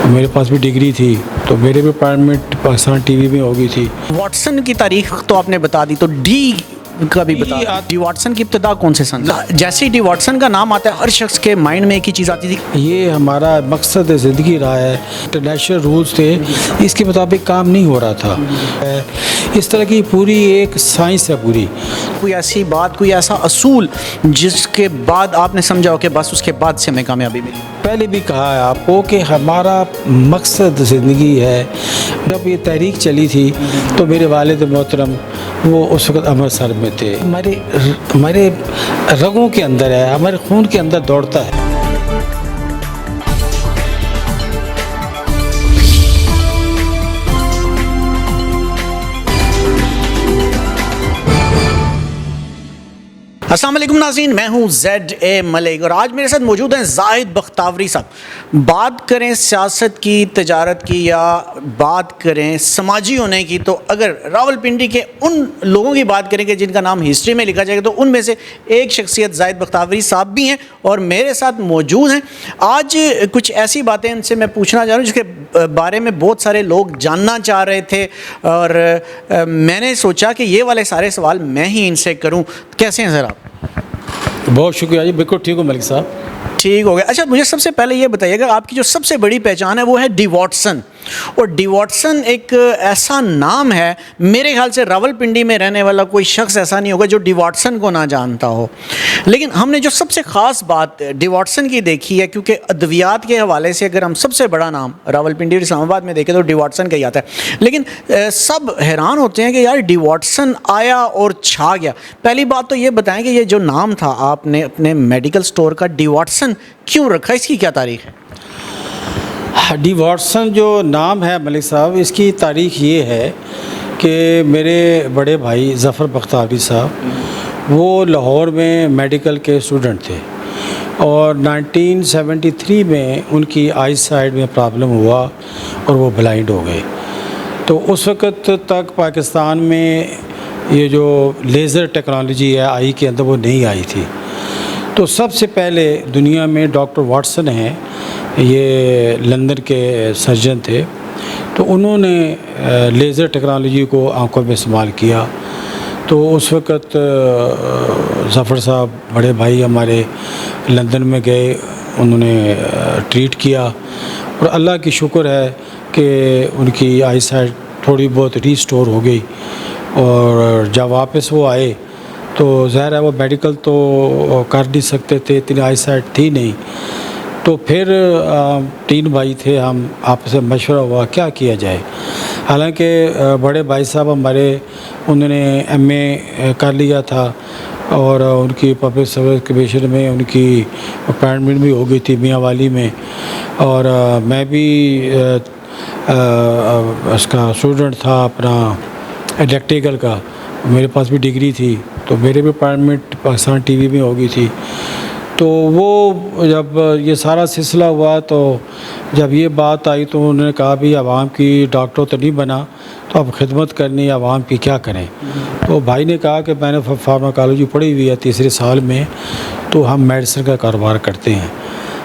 میرے پاس بھی ڈگری تھی تو میرے بھی اپائنٹمنٹ پاکستان ٹی وی میں ہو گئی تھی۔ واٹسن کی تاریخ تو آپ نے بتا دی، تو ڈی کا بھی بتا۔ ڈی واٹسن کی ابتدا کون سے سن؟ جیسے ہی ڈی واٹسن کا نام آتا ہے ہر شخص کے مائنڈ میں ایک ہی چیز آتی تھی، یہ ہمارا مقصد زندگی رہا ہے، انٹرنیشنل رولز تھے، اس کے مطابق کام نہیں ہو رہا تھا۔ اس طرح کی پوری ایک سائنس ہے پوری۔ کوئی ایسی بات، کوئی ایسا اصول جس کے بعد آپ نے سمجھا ہو کہ بس اس کے بعد سے ہمیں کامیابی ملی؟ پہلے بھی کہا ہے آپ کو کہ ہمارا مقصد زندگی ہے۔ جب یہ تحریک چلی تھی تو میرے والد محترم وہ اس وقت امرتسر میں تھے۔ ہمارے رگوں کے اندر ہے، ہمارے خون کے اندر دوڑتا ہے۔ السلام علیکم ناظرین، میں ہوں زیڈ اے ملک اور آج میرے ساتھ موجود ہیں زاہد بختاوری صاحب۔ بات کریں سیاست کی، تجارت کی، یا بات کریں سماجی ہونے کی، تو اگر راولپنڈی کے ان لوگوں کی بات کریں کہ جن کا نام ہسٹری میں لکھا جائے گا تو ان میں سے ایک شخصیت زاہد بختاوری صاحب بھی ہیں اور میرے ساتھ موجود ہیں۔ آج کچھ ایسی باتیں ان سے میں پوچھنا چاہ رہا ہوں جس کے بارے میں بہت سارے لوگ جاننا چاہ رہے تھے اور میں نے سوچا کہ یہ والے سارے سوال میں ہی ان سے کروں۔ کیسے ہیں سر آپ؟ بہت شکریہ جی، بالکل ٹھیک ہوں ملک صاحب۔ ٹھیک ہو گیا۔ اچھا، مجھے سب سے پہلے یہ بتائیے گا، آپ کی جو سب سے بڑی پہچان ہے وہ ہے ڈی واٹسن، اور ڈی واٹسن ایک ایسا نام ہے، میرے خیال سے راولپنڈی میں رہنے والا کوئی شخص ایسا نہیں ہوگا جو ڈی واٹسن کو نہ جانتا ہو۔ لیکن ہم نے جو سب سے خاص بات ڈی واٹسن کی دیکھی ہے، کیونکہ ادویات کے حوالے سے اگر ہم سب سے بڑا نام راولپنڈی اور اسلام آباد میں دیکھیں تو ڈی واٹسن کا ہی آتا ہے، لیکن سب حیران ہوتے ہیں کہ یار ڈی واٹسن آیا اور چھا گیا۔ پہلی بات تو یہ بتائیں کہ یہ جو نام تھا آپ نے اپنے میڈیکل سٹور کا ڈی واٹسن کیوں رکھا، اس کی کیا تاریخ ہے؟ ڈی واٹسن جو نام ہے ملک صاحب، اس کی تاریخ یہ ہے کہ میرے بڑے بھائی ظفر بختاوری صاحب وہ لاہور میں میڈیکل کے اسٹوڈنٹ تھے اور 1973 میں ان کی آئی سائڈ میں پرابلم ہوا اور وہ بلائنڈ ہو گئے۔ تو اس وقت تک پاکستان میں یہ جو لیزر ٹیکنالوجی ہے آئی کے اندر وہ نہیں آئی تھی۔ تو سب سے پہلے دنیا میں ڈاکٹر واٹسن ہیں، یہ لندن کے سرجن تھے، تو انہوں نے لیزر ٹیکنالوجی کو آنکھوں میں استعمال کیا۔ تو اس وقت ظفر صاحب بڑے بھائی ہمارے لندن میں گئے، انہوں نے ٹریٹ کیا اور اللہ کی شکر ہے کہ ان کی آئی سائٹ تھوڑی بہت ریسٹور ہو گئی، اور جب واپس وہ آئے تو ظاہر ہے وہ میڈیکل تو کر نہیں سکتے تھے، اتنی آئی سائٹ تھی نہیں۔ تو پھر 3 بھائی تھے، ہم آپس میں مشورہ ہوا کیا کیا جائے۔ حالانکہ بڑے بھائی صاحب ہمارے انہوں نے ایم اے کر لیا تھا اور ان کی پبلک سروس کمیشن میں ان کی اپائنٹمنٹ بھی ہو گئی تھی میاں والی میں، اور میں بھی اس کا اسٹوڈنٹ تھا اپنا الیکٹریکل کا، میرے پاس بھی ڈگری تھی تو میرے بھی اپائنٹمنٹ پاکستان ٹی وی میں ہو گئی تھی۔ تو وہ جب یہ سارا سلسلہ ہوا تو جب یہ بات آئی تو انہوں نے کہا بھی عوام کی ڈاکٹر تو نہیں بنا تو اب خدمت کرنی عوام کی کیا کریں۔ تو بھائی نے کہا کہ میں نے فارماکالوجی پڑھی ہوئی ہے 3 سال میں، تو ہم میڈیسن کا کاروبار کرتے ہیں،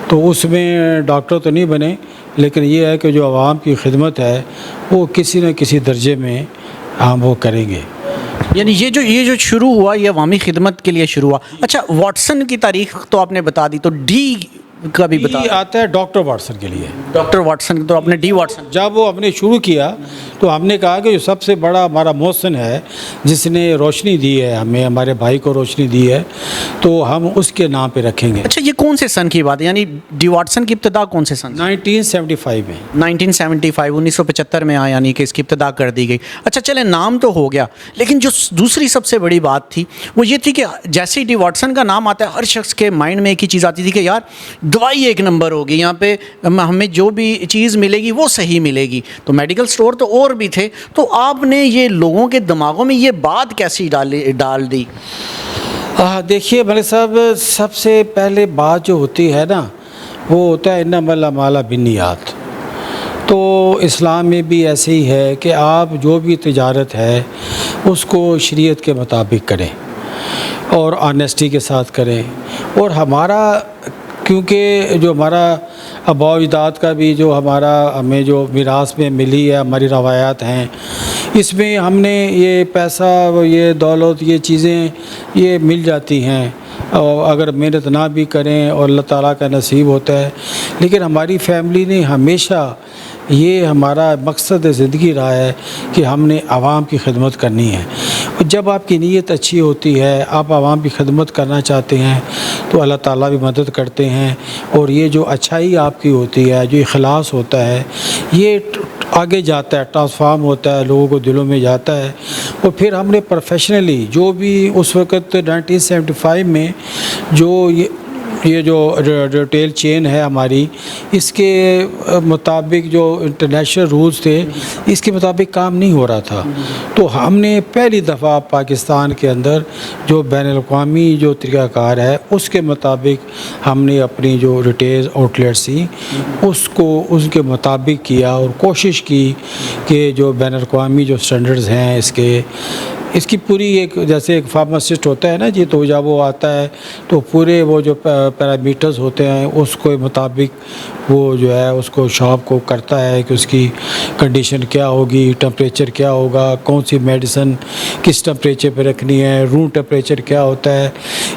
تو اس میں ڈاکٹر تو نہیں بنے لیکن یہ ہے کہ جو عوام کی خدمت ہے وہ کسی نہ کسی درجے میں ہم وہ کریں گے۔ یعنی یہ جو شروع ہوا یہ عوامی خدمت کے لیے شروع ہوا۔ اچھا، واٹسن کی تاریخ تو آپ نے بتا دی، تو ڈی کا بھی بتا۔ ڈی آتا ہے ڈاکٹر واٹسن کے لیے۔ ڈاکٹر واٹسن، تو آپ نے ڈی واٹسن۔ جب وہ ہم نے شروع کیا تو ہم نے کہا کہ جو سب سے بڑا ہمارا محسن ہے جس نے روشنی دی ہے ہمیں، ہمارے بھائی کو روشنی دی ہے، تو ہم اس کے نام پہ رکھیں گے۔ اچھا، یہ کون سے سن کی بات ہے؟ یعنی ڈی واٹسن کی ابتدا کون سے سن؟ 1975 میں۔ 1975 میں آیا، یعنی کہ اس کی ابتدا کر دی گئی۔ اچھا چلیں، نام تو ہو گیا، لیکن جو دوسری سب سے بڑی بات تھی وہ یہ تھی کہ جیسے ہی ڈی واٹسن کا نام آتا ہے ہر شخص کے مائنڈ میں ایک ہی چیز آتی تھی کہ یار دوائی ایک نمبر ہوگی، یہاں پہ ہمیں جو بھی چیز ملے گی وہ صحیح ملے گی۔ تو میڈیکل سٹور تو اور بھی تھے، تو آپ نے یہ لوگوں کے دماغوں میں یہ بات کیسی ڈال دی؟ دیکھیے ملک صاحب، سب سے پہلے بات جو ہوتی ہے نا وہ ہوتا ہے انما الاعمال بالنیات۔ تو اسلام میں بھی ایسے ہی ہے کہ آپ جو بھی تجارت ہے اس کو شریعت کے مطابق کریں اور آنیسٹی کے ساتھ کریں، اور ہمارا کیونکہ جو ہمارا آباء و اجداد کا بھی جو ہمارا ہمیں جو میراث میں ملی ہے، ہماری روایات ہیں، اس میں ہم نے یہ پیسہ، یہ دولت، یہ چیزیں یہ مل جاتی ہیں، اور اگر محنت نہ بھی کریں اور اللہ تعالیٰ کا نصیب ہوتا ہے. لیکن ہماری فیملی نے ہمیشہ یہ ہمارا مقصد زندگی رہا ہے کہ ہم نے عوام کی خدمت کرنی ہے. اور جب آپ کی نیت اچھی ہوتی ہے، آپ عوام کی خدمت کرنا چاہتے ہیں، تو اللہ تعالیٰ بھی مدد کرتے ہیں. اور یہ جو اچھائی آپ کی ہوتی ہے، جو اخلاص ہوتا ہے، یہ آگے جاتا ہے، ٹرانسفارم ہوتا ہے، لوگوں کو دلوں میں جاتا ہے. اور پھر ہم نے پروفیشنلی جو بھی اس وقت 1975 میں جو یہ جو ریٹیل چین ہے ہماری، اس کے مطابق جو انٹرنیشنل رولز تھے، اس کے مطابق کام نہیں ہو رہا تھا. تو ہم نے پہلی دفعہ پاکستان کے اندر جو بین الاقوامی جو طریقہ کار ہے، اس کے مطابق ہم نے اپنی جو ریٹیل آؤٹ لیٹس تھیں اس کو اس کے مطابق کیا، اور کوشش کی کہ جو بین الاقوامی جو سٹینڈرڈز ہیں اس کی پوری ایک، جیسے ایک فارماسسٹ ہوتا ہے نا جی، تو جب وہ آتا ہے تو پورے وہ جو پیرامیٹرز ہوتے ہیں اس کے مطابق وہ جو ہے اس کو شاپ کو کرتا ہے کہ اس کی کنڈیشن کیا ہوگی، ٹمپریچر کیا ہوگا، کون سی میڈیسن کس ٹمپریچر پہ رکھنی ہے، روم ٹمپریچر کیا ہوتا ہے.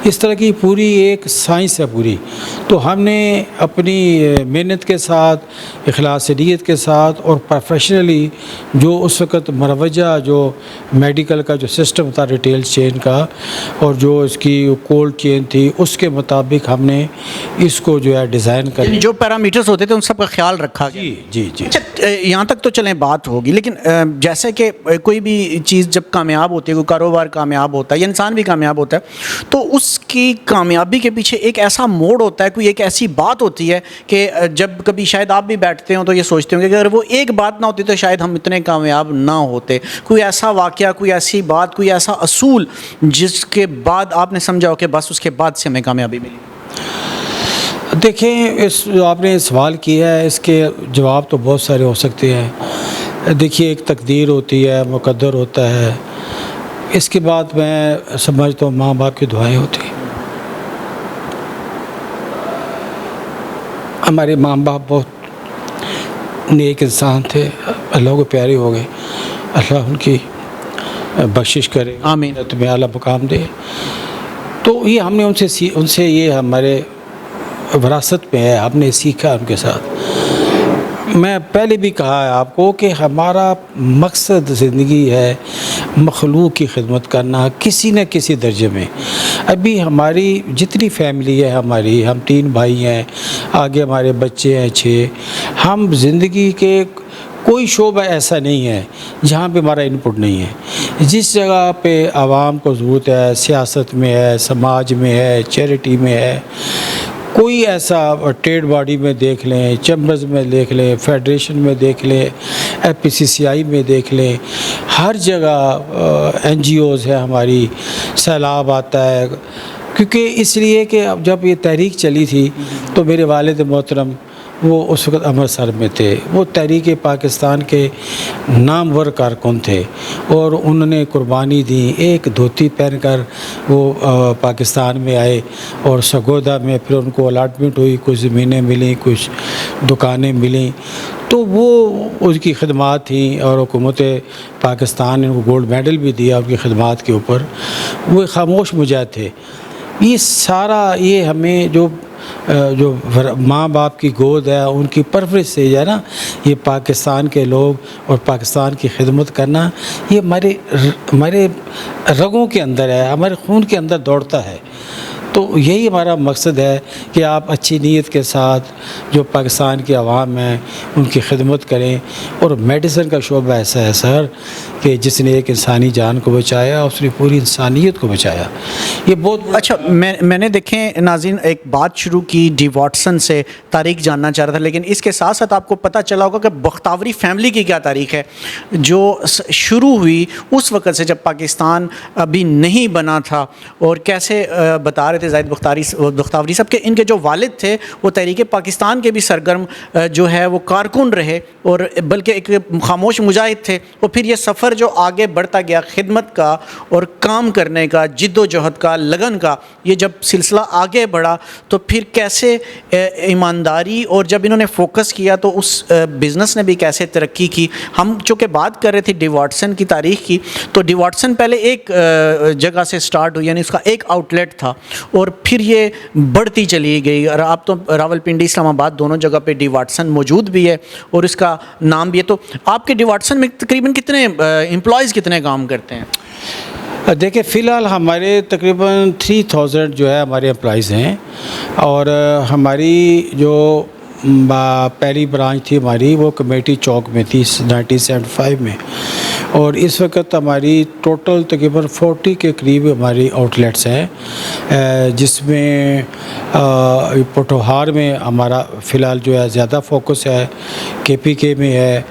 اس طرح کی پوری ایک سائنس ہے پوری. تو ہم نے اپنی محنت کے ساتھ، اخلاص نیت کے ساتھ اور پروفیشنلی جو اس وقت مروجہ جو میڈیکل کا جو سسٹم تھا ریٹیل چین کا، اور جو اس کی کولڈ چین تھی، اس کے مطابق ہم نے اس کو جو ہے ڈیزائن کر، جو پیرامیٹرز ہوتے تھے ان سب کا خیال رکھا گیا. جی. اچھا، یہاں تک تو چلیں بات ہوگی، لیکن جیسے کہ کوئی بھی چیز جب کامیاب ہوتی ہے، کوئی کاروبار کامیاب ہوتا ہے یا انسان بھی کامیاب ہوتا ہے، تو اس کی کامیابی کے پیچھے ایک ایسا موڑ ہوتا ہے، کوئی ایک ایسی بات ہوتی ہے کہ جب کبھی شاید آپ بھی بیٹھتے ہوں تو یہ سوچتے ہوں کہ اگر وہ ایک بات نہ ہوتی تو شاید ہم اتنے کامیاب نہ ہوتے. کوئی ایسا واقعہ، کوئی ایسی بات، کوئی ایسا اصول جس کے بعد آپ نے سمجھا ہو کہ بس اس کے بعد سے ہمیں کامیابی ملی؟ دیکھیں، اس جو آپ نے سوال کیا ہے، اس کے جواب تو بہت سارے ہو سکتے ہیں. دیکھیے، ایک تقدیر ہوتی ہے، مقدر ہوتا ہے. اس کے بعد میں سمجھتا ہوں ماں باپ کی دعائیں ہوتی ہیں. ہمارے ماں باپ بہت نیک انسان تھے، اللہ کو پیارے ہو گئے. اللہ ان کی بخشش کرے، آمین، تمہیں اعلیٰ مقام دے. تو یہ ہم نے ان سے یہ ہمارے وراثت میں ہے، ہم نے سیکھا ان کے ساتھ. میں پہلے بھی کہا ہے آپ کو کہ ہمارا مقصد زندگی ہے مخلوق کی خدمت کرنا کسی نہ کسی درجے میں. ابھی ہماری جتنی فیملی ہے ہماری، ہم 3 بھائی ہیں، آگے ہمارے بچے ہیں 6. ہم زندگی کے کوئی شعبہ ایسا نہیں ہے جہاں پہ ہمارا انپٹ نہیں ہے. جس جگہ پہ عوام کو ضرورت ہے، سیاست میں ہے، سماج میں ہے، چیریٹی میں ہے، کوئی ایسا ٹریڈ باڈی میں دیکھ لیں، چیمبرز میں دیکھ لیں، فیڈریشن میں دیکھ لیں، FPCCI میں دیکھ لیں، ہر جگہ NGOز ہے ہماری. سیلاب آتا ہے، کیونکہ اس لیے کہ جب یہ تحریک چلی تھی تو میرے والد محترم وہ اس وقت امرتسر میں تھے. وہ تحریک پاکستان کے نامور کارکن تھے، اور انہوں نے قربانی دی. ایک دھوتی پہن کر وہ پاکستان میں آئے، اور سگودا میں پھر ان کو الاٹمنٹ ہوئی، کچھ زمینیں ملیں، کچھ دکانیں ملیں. تو وہ اس کی خدمات تھیں، اور حکومت پاکستان نے ان کو گولڈ میڈل بھی دیا ان کی خدمات کے اوپر. وہ خاموش مجاہد تھے. یہ سارا یہ ہمیں جو ماں باپ کی گود ہے، ان کی پرورش سے جو ہے نا، یہ پاکستان کے لوگ اور پاکستان کی خدمت کرنا، یہ ہمارے رگوں کے اندر ہے، ہمارے خون کے اندر دوڑتا ہے. تو یہی ہمارا مقصد ہے کہ آپ اچھی نیت کے ساتھ جو پاکستان کی عوام ہیں ان کی خدمت کریں. اور میڈیسن کا شعبہ ایسا ہے سر کہ جس نے ایک انسانی جان کو بچایا، اس نے پوری انسانیت کو بچایا. یہ بہت اچھا، میں نے دیکھیں ناظرین ایک بات شروع کی ڈی واٹسن سے، تاریخ جاننا چاہ رہا تھا، لیکن اس کے ساتھ ساتھ آپ کو پتہ چلا ہوگا کہ بختاوری فیملی کی کیا تاریخ ہے، جو شروع ہوئی اس وقت سے جب پاکستان ابھی نہیں بنا تھا. اور کیسے بتا رہے تھے زاہد بختیاری صاحب کہ ان کے جو والد تھے وہ تحریک پاکستان کے بھی سرگرم جو ہے وہ کارکن رہے اور بلکہ ایک خاموش مجاہد تھے. اور پھر یہ سفر جو آگے بڑھتا گیا خدمت کا اور کام کرنے کا، جد و جہد کا، لگن کا، یہ جب سلسلہ آگے بڑھا تو پھر کیسے ایمانداری اور جب انہوں نے فوکس کیا تو اس بزنس نے بھی کیسے ترقی کی. ہم چونکہ بات کر رہے تھے ڈی واٹسن کی تاریخ کی، تو ڈی واٹسن پہلے ایک جگہ سے سٹارٹ ہوئی، یعنی اس کا ایک آؤٹ لیٹ تھا اور پھر یہ بڑھتی چلی گئی. اور آپ تو راولپنڈی اسلام آباد دونوں جگہ پہ ڈی واٹسن موجود بھی ہے اور اس کا نام بھی ہے. تو آپ کے ڈی واٹسن میں تقریباً کتنے امپلائیز کتنے کام کرتے ہیں؟ دیکھیں فی الحال ہمارے تقریباً 3000 جو ہے ہمارے امپلائیز ہیں، اور ہماری جو پہلی برانچ تھی ہماری وہ کمیٹی چوک میں تھی 1975 میں، اور اس وقت ہماری ٹوٹل تقریباً 40 کے قریب ہماری آؤٹ لیٹس ہیں، جس میں پٹوہار میں ہمارا فی الحال جو ہے زیادہ فوکس ہے، KPK میں ہے،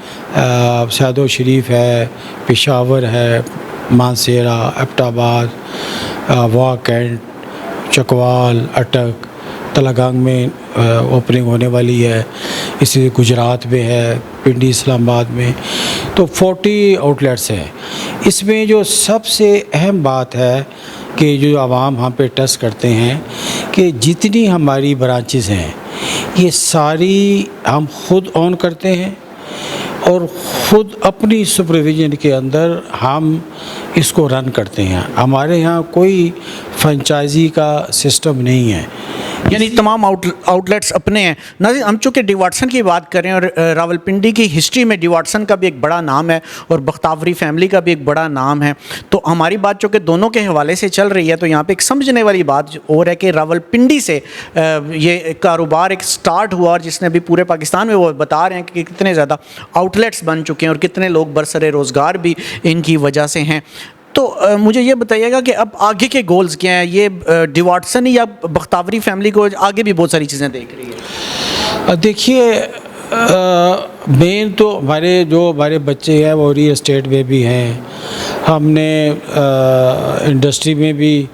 سعد شریف ہے، پشاور ہے، مانسیرا، ایبٹ آباد، واہ کینٹ، چکوال، اٹک، تلگانگ میں اوپننگ ہونے والی ہے، اسی گجرات میں ہے، پنڈی اسلام آباد میں، تو 40 آؤٹ لیٹس ہیں. اس میں جو سب سے اہم بات ہے کہ جو عوام ہم پہ ٹرسٹ کرتے ہیں کہ جتنی ہماری برانچز ہیں یہ ساری ہم خود اون کرتے ہیں اور خود اپنی سپرویژن کے اندر ہم اس کو رن کرتے ہیں. ہمارے یہاں کوئی فرنچائزی کا سسٹم نہیں ہے، یعنی تمام آؤٹ لیٹس اپنے ہیں. ناظرین، ہم چونکہ ڈی واٹسن کی بات کریں اور راولپنڈی کی ہسٹری میں ڈی واٹسن کا بھی ایک بڑا نام ہے اور بختیاری فیملی کا بھی ایک بڑا نام ہے، تو ہماری بات چونکہ دونوں کے حوالے سے چل رہی ہے تو یہاں پہ ایک سمجھنے والی بات اور ہے کہ راولپنڈی سے یہ کاروبار ایک سٹارٹ ہوا، اور جس نے ابھی پورے پاکستان میں وہ بتا رہے ہیں کہ کتنے زیادہ آؤٹ لیٹس بن چکے ہیں اور کتنے لوگ برسر روزگار بھی ان کی وجہ سے ہیں. تو مجھے یہ بتائیے گا کہ اب آگے کے گولز کیا ہیں؟ یہ ڈی واٹسن یا بختیاری فیملی کو آگے بھی بہت ساری چیزیں دیکھ رہی ہے. دیکھیے مین تو ہمارے بچے ہیں وہ ریل اسٹیٹ میں بھی ہیں، ہم نے انڈسٹری میں بھی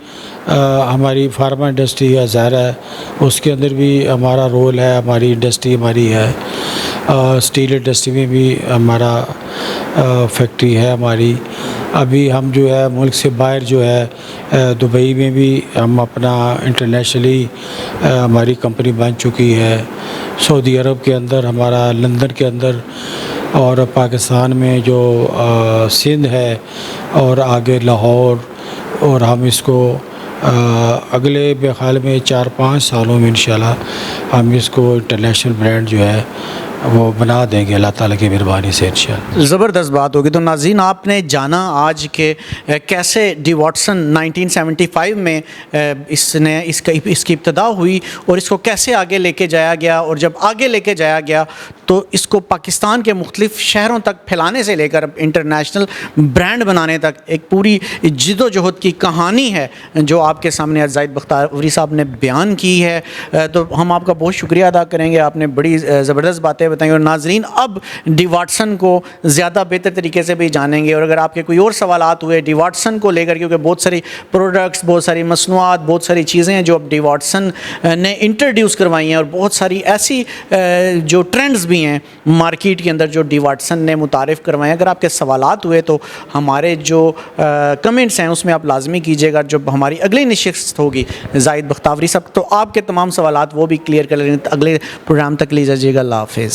ہماری فارما انڈسٹری ہے ظاہر ہے، اس کے اندر بھی ہمارا رول ہے، ہماری انڈسٹری ہماری ہے، اسٹیل انڈسٹری میں بھی ہمارا فیکٹری ہے ہماری. ابھی ہم جو ہے ملک سے باہر جو ہے دبئی میں بھی ہم اپنا انٹرنیشنلی ہماری کمپنی بن چکی ہے، سعودی عرب کے اندر ہمارا، لندن کے اندر، اور پاکستان میں جو سندھ ہے اور آگے لاہور، اور ہم اس کو اگلے میرے خیال میں 4-5 سالوں میں انشاءاللہ ہم اس کو انٹرنیشنل برانڈ جو ہے وہ بنا دیں گے اللہ تعالیٰ کی مہربانی سے انشاءاللہ. زبردست بات ہوگی. تو ناظرین، آپ نے جانا آج کہ کیسے ڈی واٹسن 1975 میں اس کی ابتدا ہوئی اور اس کو کیسے آگے لے کے جایا گیا، اور جب آگے لے کے جایا گیا تو اس کو پاکستان کے مختلف شہروں تک پھیلانے سے لے کر انٹرنیشنل برانڈ بنانے تک ایک پوری جد و جہد کی کہانی ہے جو آپ کے سامنے زاہد بختیاری صاحب نے بیان کی ہے. تو ہم آپ کا بہت شکریہ ادا کریں گے، آپ نے بڑی زبردست باتیں بتائیں. اور ناظرین، اب ڈی واٹسن کو زیادہ بہتر طریقے سے بھی جانیں گے، اور اگر آپ کے کوئی اور سوالات ہوئے ڈی واٹسن کو لے کر، کیونکہ بہت ساری پروڈکٹس، بہت ساری مصنوعات، بہت ساری چیزیں ہیں جو اب ڈی واٹسن نے انٹروڈیوس کروائی ہیں، اور بہت ساری ایسی جو ٹرینڈز بھی ہیں مارکیٹ کے اندر جو ڈی واٹسن نے متعارف کروائے ہیں. اگر آپ کے سوالات ہوئے تو ہمارے جو کمنٹس ہیں اس میں آپ لازمی کیجیے گا. جب ہماری اگلی نشست ہوگی زاہد بختیاری صاحب تو آپ کے تمام سوالات وہ بھی کلیئر کر لیں. اگلے پروگرام تک لے جائیے گا. اللہ حافظ.